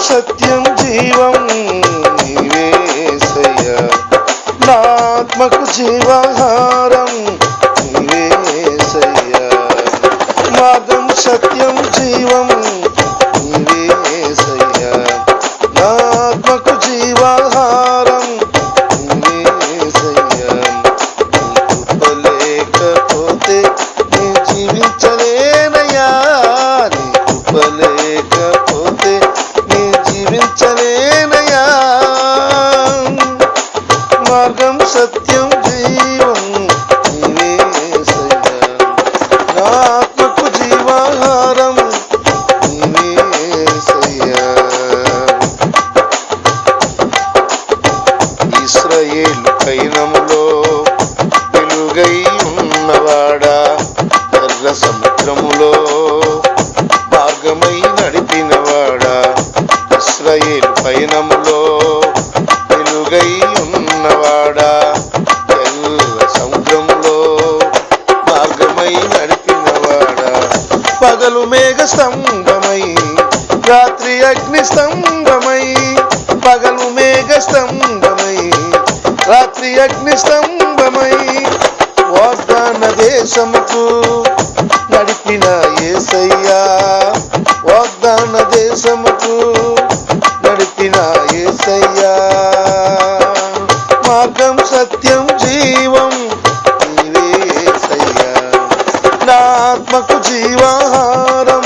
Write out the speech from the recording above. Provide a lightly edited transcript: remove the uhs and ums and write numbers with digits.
సత్యం జీవం నీవే యేసయ్యా, నా ఆత్మకు జీవాహారం నీవే యేసయ్యా. మార్గం సత్యం జీవం నీవే యేసయ్యా, నా ఆత్మకు జీవాహారం నీవే యేసయ్యా. నీ కృప లేకపోతే నీ జీవించలేనయ్యా, నీ కృప లేకపోతే నీ జీవించలేనయ్యా. మార్గం సత్యం జీవం నీవే యేసయ్యా, నా ఆత్మకు జీవాహారం నీవే యేసయ్యా. ఇశ్రాయేలు పయనములో వెలుగై ఉన్నవాడా, ఎర్ర సముద్రములో మార్గమై నడిపినవాడా. ఇశ్రాయేలు పయనములో వెలుగై ఉన్నవాడా, ఎర్ర సముద్రములో మార్గమై నడిపినవాడా. పగలు మేఘ స్తంభమై రాత్రి అగ్ని స్తంభమై, పగలు మేఘ స్తంభమై రాత్రి అగ్ని స్తంభమై, వాగ్దాన దేశముకు నడిపిన యేసయ్యా, వాగ్దాన దేశముకు నడిపిన యేసయ్యా. మార్గం సత్యం జీవం నీవే యేసయ్యా, నా ఆత్మకు జీవాహారం